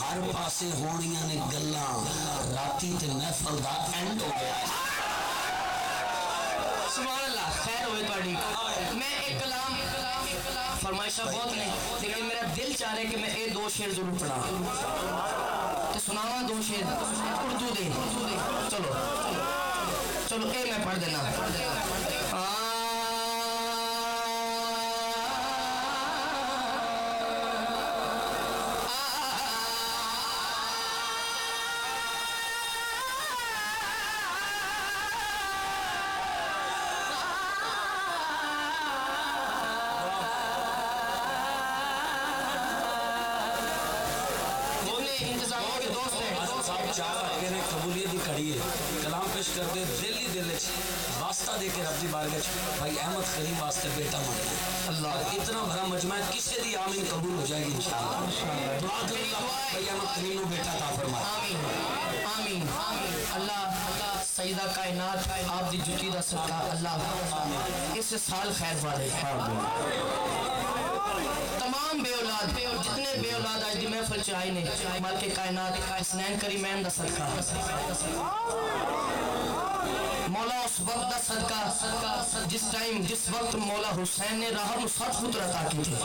हर पासे होनियां ने गल्लां, राती ते महफल दा एंड हो गया। सुभान अल्लाह, खैर होवे तुहाडी। मैं एक कलाम फरमाइशा बहुत ने, लेकिन मेरा दिल चाह रहा है कि मैं ये दो शेर जरूर पढ़ा तो सुनावा। दो शेर उर्दू दे। चलो चलो ये मैं पढ़ देना। कबूलियत की कड़ी है, कलाम पेश करते दिल ही दिल वास्ता दे के रब दी बारगाह भाई अहमद करीम वास्ते बेटा मांगना। अल्लाह इतना बड़ा मजमा है, किसी दी आमीन कबूल हो जाएगी इंशाअल्लाह। दुआ करो भाई अहमद करीम को बेटा अता फरमाए। आमीन आमीन आमीन। अल्लाह सईदा कायनात आप दी जुती दा सदका अल्लाह इस साल खैर वाले तमाम बे औलाद जितने बे औलाद आज दी महफिल च आए ने मालिक कायनात हसनैन करीमैन दा सदका मौला उस वक्त दा सदका जिस टाइम जिस वक्त मौला हुसैन ने राह में 7 पुत्र अता किए,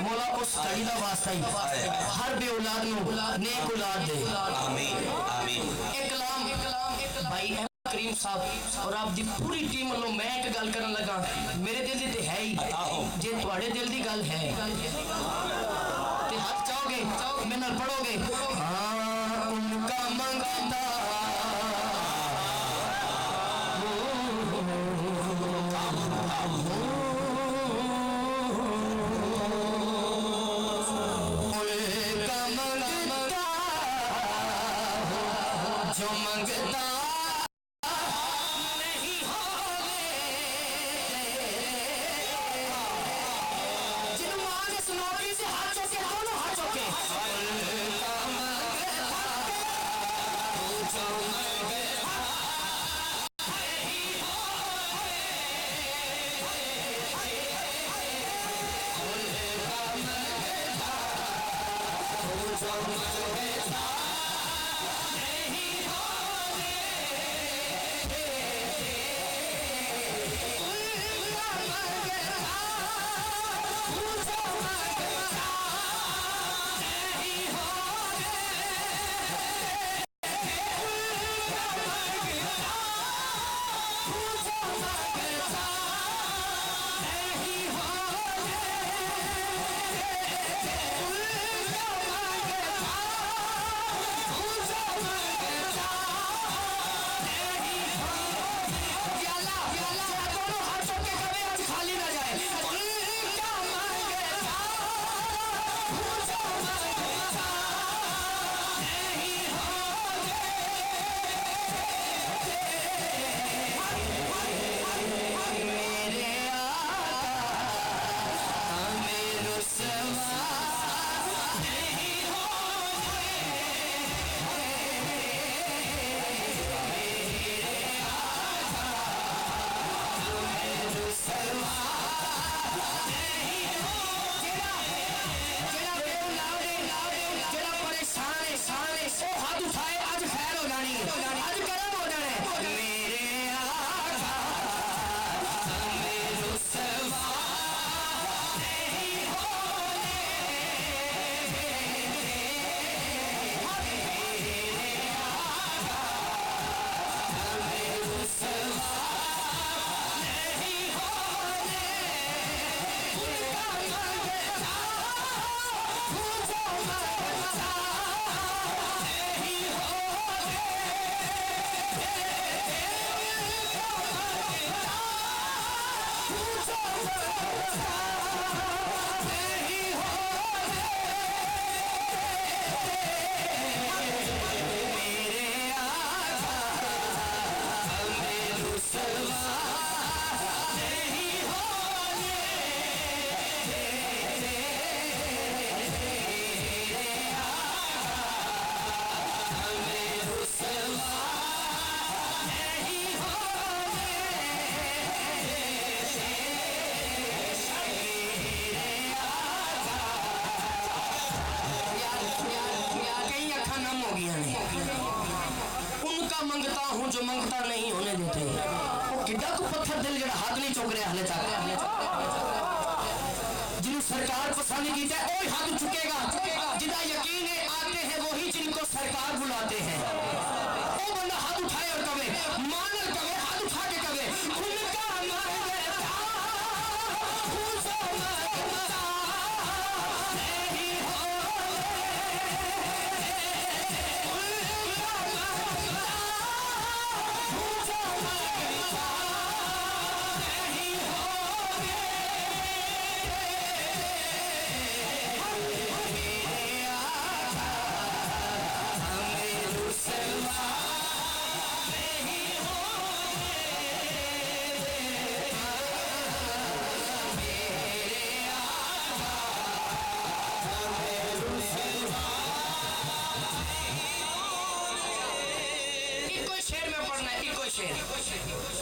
मौला उस घड़ी दा वास्ता ही हर बे औलाद नु नेक औलाद दे। आमीन आमीन। एक कलाम भाई करीम साहब और आप दी पूरी टीम वालों मैं एक गल करन लगा, मेरे दिल दी ते है ही, जे तुहाडे दिल दी गल है ते हाथ चाहोगे मेरे नाल पढ़ोगे। हाँ उनका मंगता जो मंगता नहीं होगे, जिन मांगे सुनोगी से हाथ चौके, दोनों हाथ चौके। गया ने उनका मंगता हूं जो मंगता नहीं होने देते। वो किड्डा को पत्थर दिल जड़ा हाथ नहीं चुक रहा हले तक जिन्हें सरकार पसंद की है वही हाथ चुकेगा जिदा यकीन है आते हैं वही जिनको सरकार बुलाते हैं। वो बंदा हाथ उठाए और कहे मानल कहे हाथ उठा के कहे उनका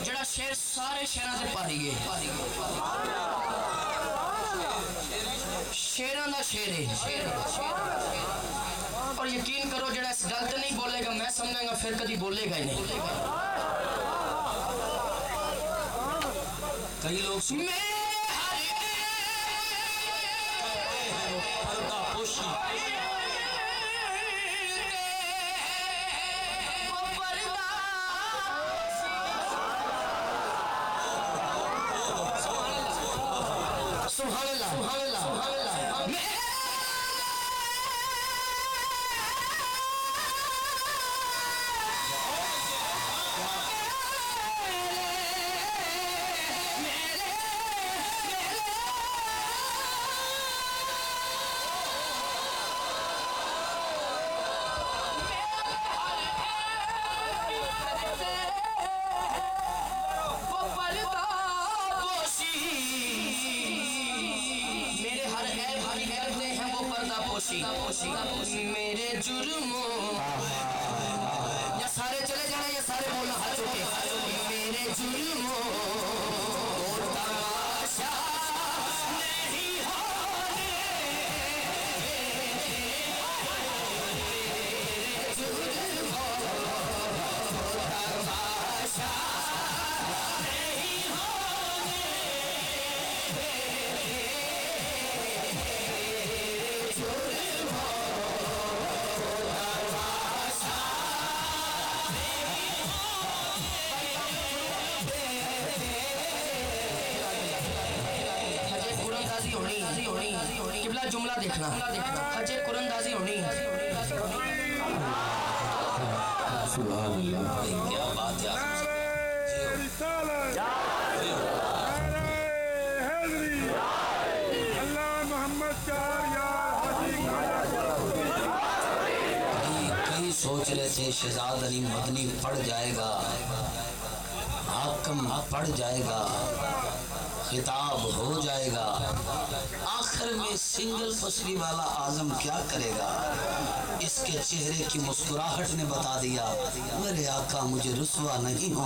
जड़ा शेर सारे शेरों से पारी गए शेरों का शेर है। और यकीन करो जड़ा इस गल ते नहीं बोलेगा मैं समझांगा फिर कभी बोलेगा ही नहीं। कई लोग सुभान अल्लाह सुभान अल्लाह सुभान अल्लाह मेरे जुर्मों या सारे चले जाना या सारे बोलना हाथ चुके मेरे जुर्मों तमाशा नहीं होने जुर्मों तमाशा नहीं होने किबला जुमला देखना हजे कुरंदाजी होनी। सुभान अल्लाह क्या बात है। कई सोच रहे थे शहजाद अली मदनी पढ़ जाएगा हाकम पढ़ जाएगा खिताब हो जाएगा आखिर में सिंगल पसली वाला आजम क्या करेगा। इसके चेहरे की मुस्कुराहट ने बता दिया मेरे आका मुझे रुसवा नहीं हो।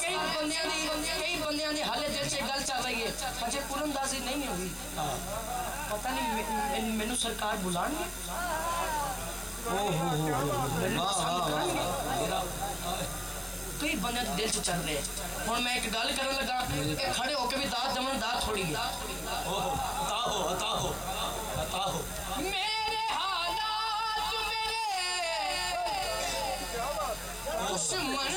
कई बंदियां ने हाले दिल से गल चल रही है अजे कुरंदाजी नहीं हुई पता नहीं मैनू सरकार बुलाएंगे। कई बंदे दिल च चल रहे हूँ मैं एक गल कर लगा खड़े होके भी दात जमन दात थोड़ी है मेरे हालात मेरे दुश्मन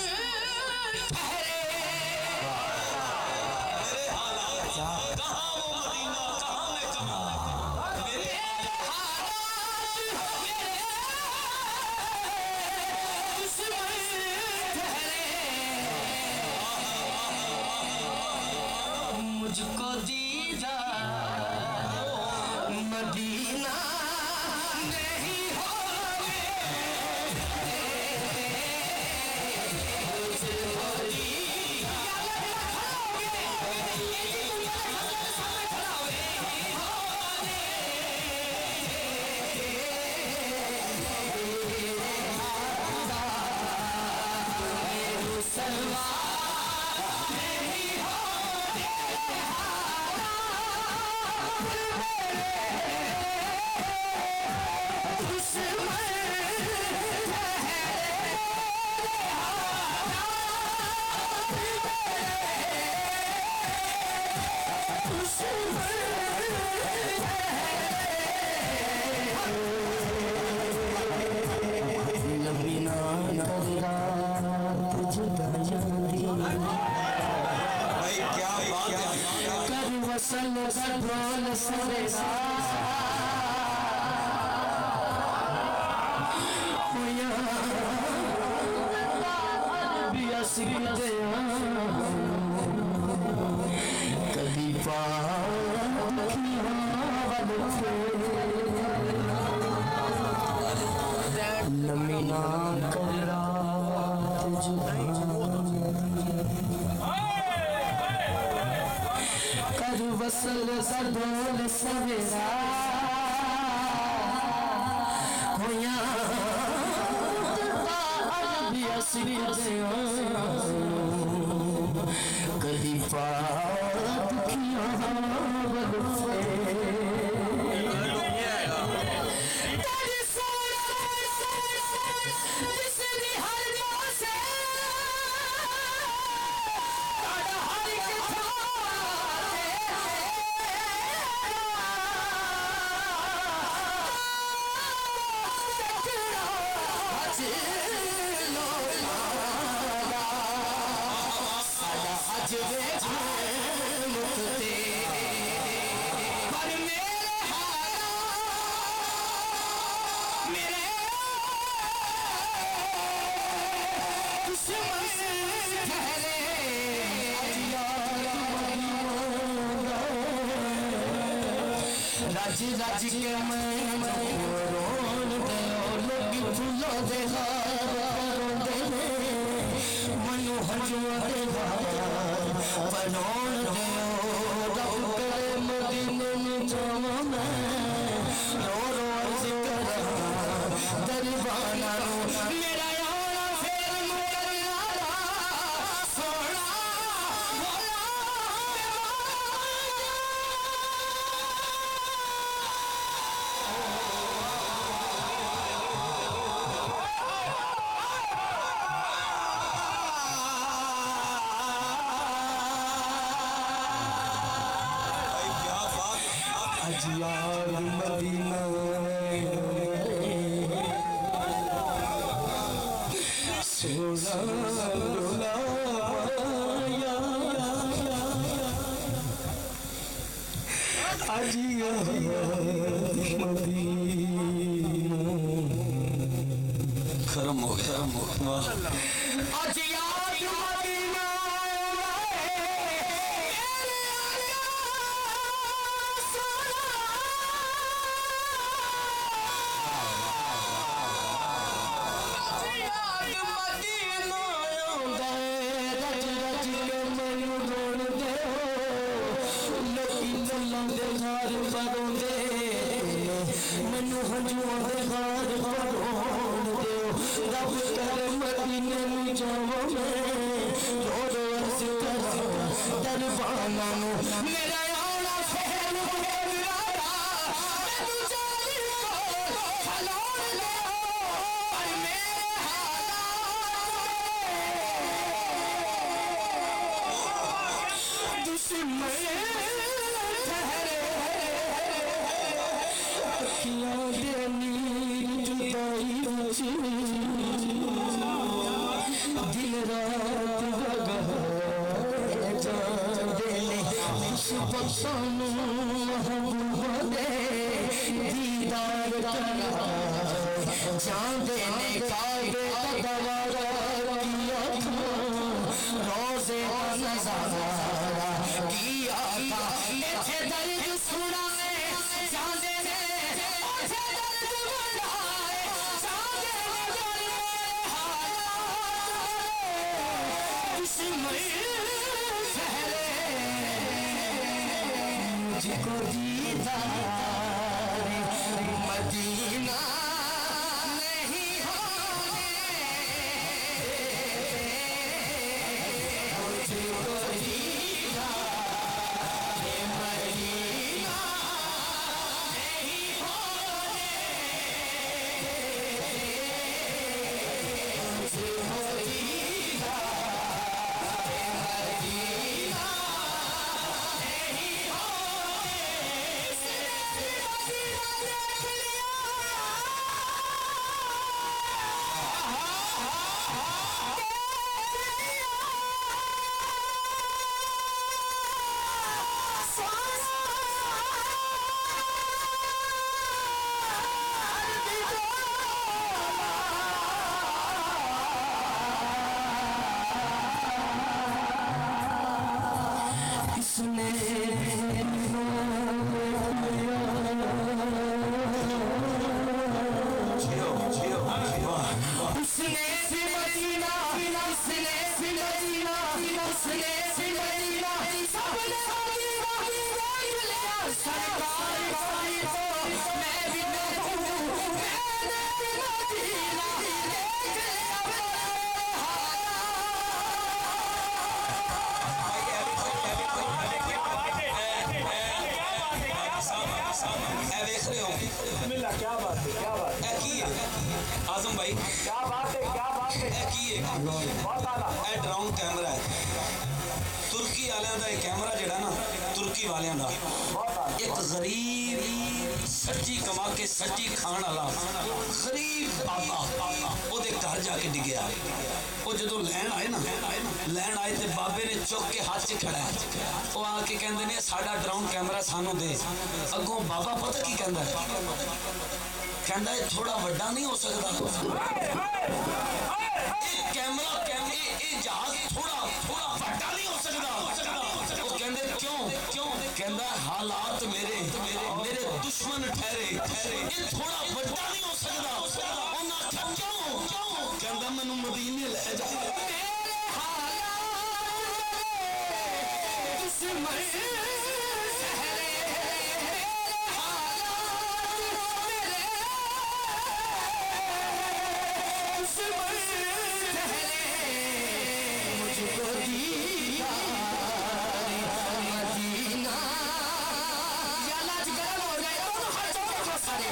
मुझको दीदा मदीना नहीं होगे वसल का ढोल सरेगा कभी नमीना कर वसल सा ढोल सवेरा होया कदी राजी राजी के मैं रोन दे लोग फूलो दे दे मनु हजवा दे परोन दे रब करे मदीने में जावा मैं रो रो अर्ज करा दरबाना मेरा यारा फेर मुकरना सोना यार मदीना सोना अजिया मदीना खरम हो गया मनु हजूर हार परोन दे रब करे मदीने में जावा मैं रो रो अर्ज करा दरबाना मेरा यारा फेर मुकरना मैं तू जानी को खलोन ले पर मेरे हालात दुश्मन ठहरे अखियां देनी जुदाई दिन रात बख्शानू महबूबा दे दीदार करना जान देने का बेदवारा किया था रोज़े नज़ारा किया था इत्थे दर्द सुनाए जान देने इत्थे दर्द बनाए जान देने दुश्मन मुझको दीदार मदीना नहीं होने मुझको दीदार मदीना नहीं होने मुझको दीदार रहे हो बिस्मिल्लाह, क्या बात है, क्या बात है, ए की है आजम भाई क्या बात है, क्या बात है, ए की है बहुत आला। ए ड्रोन कैमरा है तुर्की वालियां दा कैमरा जेड़ा ना तुर्की वालियां दा एक गरीब सच्ची कमा के सच्ची खाण वाला गरीब बाबा ओदे घर जाके डिगया वो जो लैन आए ना लैन आए तो बाबे ने चुक के हाथ च खड़ा है वो आके कहते ने साडा ड्रोन कैमरा सानू दे अगों बाबा पता की कहंदा कहंदा है थोड़ा वड्डा नहीं हो सकता कैमरा जहाज थोड़ा थोड़ा वड्डा नहीं हो सकता वो कहंदे क्यों क्यों कहंदा हालात मेरे मेरे दुश्मन ठहरे ये थोड़ा वड्डा नहीं हो सकता उन्हां क्यों क्यों कहंदा मैनू मदीने ले जा मेरे हालात दुश्मन ठहरे मेरे हालात मेरे दुश्मन ठहरे मुझको दिया मदीना या लाज गरम हो जाए दोनों हाथ जोड़ के सारे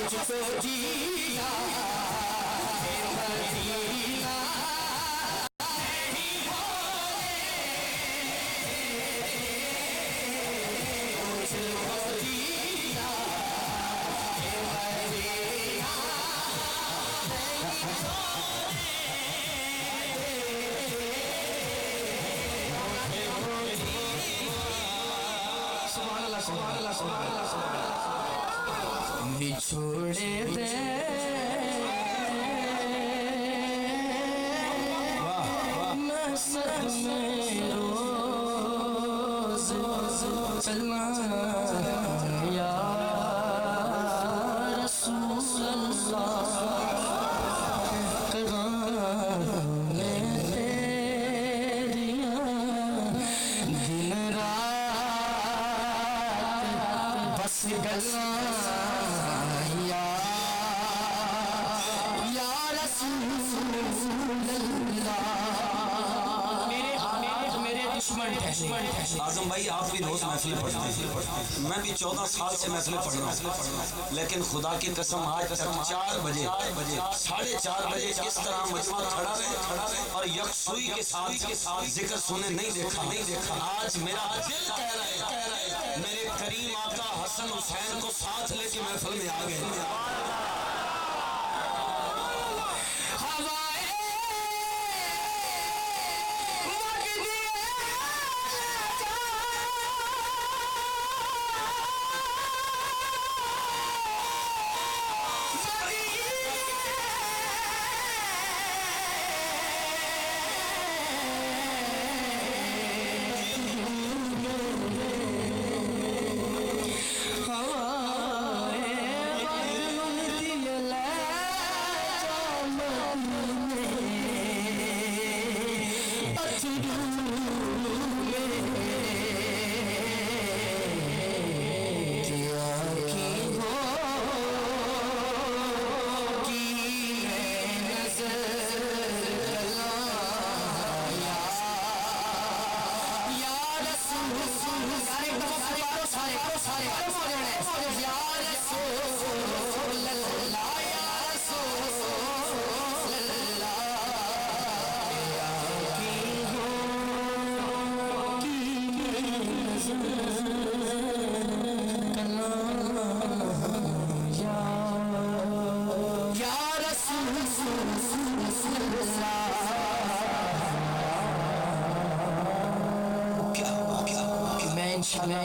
मुझको दिया मदीना बिछोड़े दे मैं सदमे रोज चलना या रसूल अल्लाह कगाने तेरियां दिन रात बस गल्ला आजम भाई आप भी रोज महफिलें पढ़ते हैं मैं भी 14 साल से महफिलें पढ़ रहा हूँ लेकिन खुदा की कसम आज तक 4 बजे 4:30 बजे इस तरह मजमा खड़ा रहे और यकसुई के साथ जिक्र सुने नहीं देखा आज मेरा दिल कह रहा है मेरे करीम आका हसन हुसैन को साथ लेके महफिल में आ गए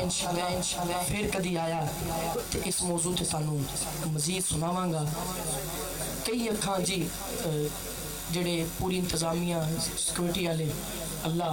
इंशाल्लाह फिर कदी आया तो इस मौजू ते सानू मजीद सुनावांगा कई अखां जी जेड़े पूरी इंतजामिया सिक्योरिटी वाले अल्लाह